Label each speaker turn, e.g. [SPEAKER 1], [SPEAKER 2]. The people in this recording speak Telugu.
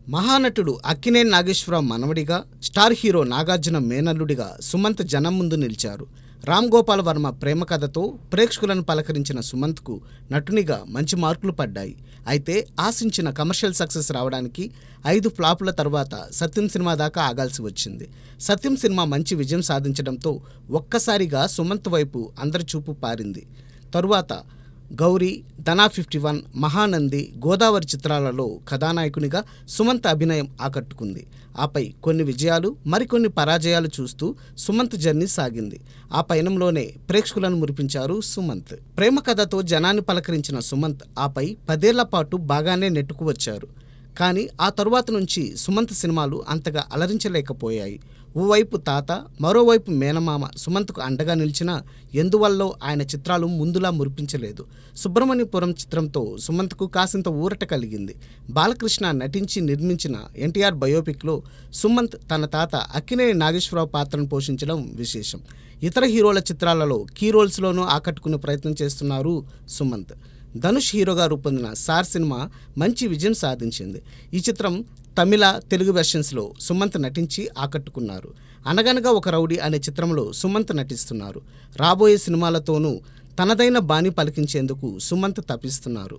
[SPEAKER 1] మహానటుడు అక్కినేని నాగేశ్వరరావు మనవడిగా, స్టార్ హీరో నాగార్జున మేనల్లుడిగా సుమంత్ జనం ముందు నిలిచారు. రామ్ గోపాల్ వర్మ ప్రేమ కథతో ప్రేక్షకులను పలకరించిన సుమంత్కు నటునిగా మంచి మార్కులు పడ్డాయి. అయితే ఆశించిన కమర్షియల్ సక్సెస్ రావడానికి 5 ఫ్లాపుల తర్వాత సత్యం సినిమా దాకా ఆగాల్సి వచ్చింది. సత్యం సినిమా మంచి విజయం సాధించడంతో ఒక్కసారిగా సుమంత్ వైపు అందరి చూపు పారింది. తరువాత గౌరీ, ధనా 51, మహానంది, గోదావరి చిత్రాలలో కథానాయకునిగా సుమంత్ అభినయం ఆకట్టుకుంది. ఆపై కొన్ని విజయాలు, మరికొన్ని పరాజయాలు చూస్తూ సుమంత్ జర్నీ సాగింది. ఆ పయనంలోనే ప్రేక్షకులను మురిపించారు సుమంత్. ప్రేమ కథతో జనాన్ని పలకరించిన సుమంత్ ఆపై 10 ఏళ్ల పాటు బాగానే నెట్టుకు వచ్చారు. కానీ ఆ తరువాత నుంచి సుమంత్ సినిమాలు అంతగా అలరించలేకపోయాయి. ఓవైపు తాత, మరోవైపు మేనమామ సుమంత్కు అండగా నిలిచినా ఎందువల్లో ఆయన చిత్రాలు ముందులా మురిపించలేదు. సుబ్రహ్మణ్యపురం చిత్రంతో సుమంత్కు కాసింత ఊరట కలిగింది. బాలకృష్ణ నటించి నిర్మించిన ఎన్టీఆర్ బయోపిక్లో సుమంత్ తన తాత అక్కినేని నాగేశ్వరరావు పాత్రను పోషించడం విశేషం. ఇతర హీరోల చిత్రాలలో కీ రోల్స్లోనూ ఆకట్టుకునే ప్రయత్నం చేస్తున్నారు సుమంత్. ధనుష్ హీరోగా రూపొందిన సార్ సినిమా మంచి విజయం సాధించింది. ఈ చిత్రం తమిళ, తెలుగు వెర్షన్స్లో సుమంత్ నటించి ఆకట్టుకున్నారు. అనగనగా ఒక రౌడీ అనే చిత్రంలో సుమంత్ నటిస్తున్నారు. రాబోయే సినిమాలతోనూ తనదైన బాణి పలికించేందుకు సుమంత్ తపిస్తున్నారు.